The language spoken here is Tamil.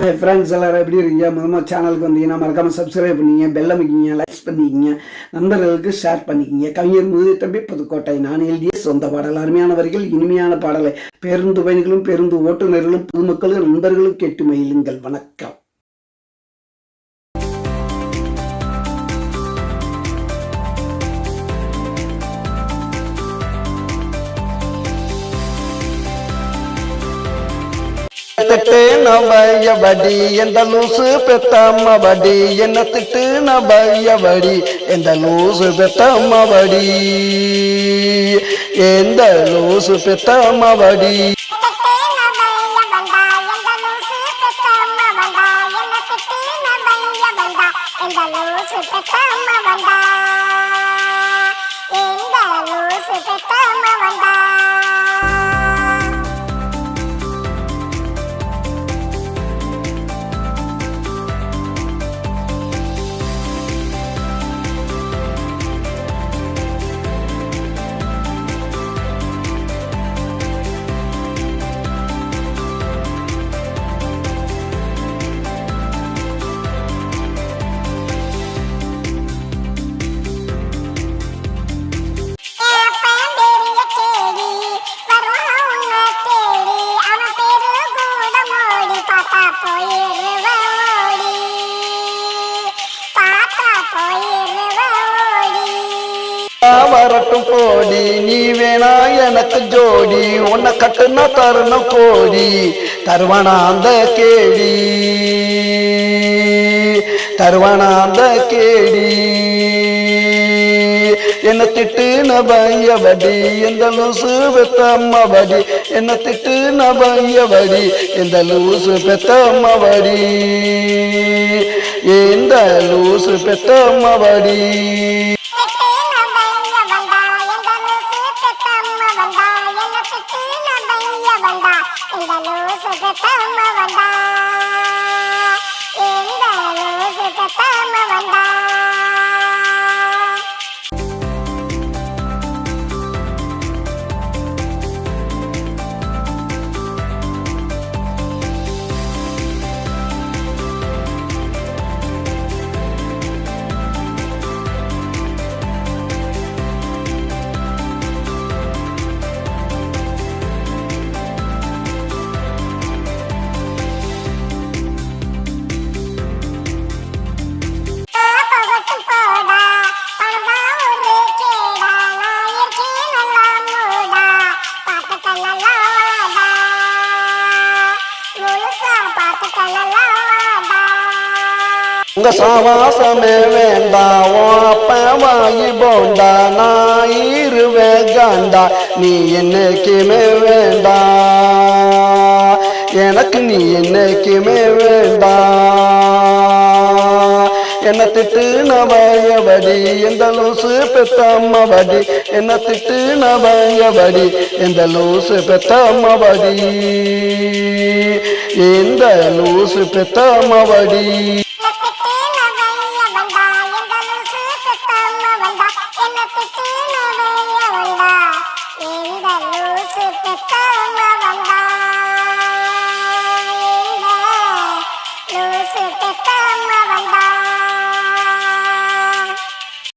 ஹாய் ஃப்ரெண்ட்ஸ், எல்லோரும் எப்படி இருக்கீங்க? முதல்ல சேனலுக்கு வந்தீங்கன்னா மறக்காமல் சப்ஸ்கிரைப் பண்ணிக்கிங்க, பெல் அமைக்கிங்க, லைக்ஸ் பண்ணிக்கிங்க, நண்பர்களுக்கு ஷேர் பண்ணிக்கிங்க. கவிஞர் முதுதம்பி புதுக்கோட்டை. நான் எழுதிய சொந்த பாடல். அருமையான வரிகள், இனிமையான பாடலை பேருந்து பயணிகளும் பேருந்து ஓட்டுநர்களும் பொதுமக்களும் நண்பர்களும் கேட்டு மகிழுங்கள். வணக்கம். திட்டு நபையபடி எந்த லூசு பெத்தம்மபடி என்ன திட்டு நபையபடி எந்த லூசு பெத்தம்மபடி எந்த லூசு பெத்தம்மபடி வரட்டும் போடி நீ வேணா எனக்கு ஜோடி உன்னை கட்டுனா தருணம் கோடி தருவானா அந்த கேடி தருவானா அந்த கேடி என்ன திட்டு நபையபடி எந்த லூசு பெத்தம்மபடி என்ன திட்டு நபையபடி எந்த லூசு பெத்தம்மபடி எந்த லூசு பெத்தம்மபடி உங்க சாவாசமே வேண்டாம், அப்ப வாங்கி போண்டா, நான் இருவேன் காண்டா, நீ என்னைக்குமே வேண்டாம், எனக்கு நீ என்னைக்குமே வேண்டாம். என்ன திட்டு நபையபடி எந்த லூசு பெத்தம்மபடி என்ன திட்டு நபையபடி எந்த லூசு பெத்தம்மபடி எந்த லூசு பெத்தம்மபடி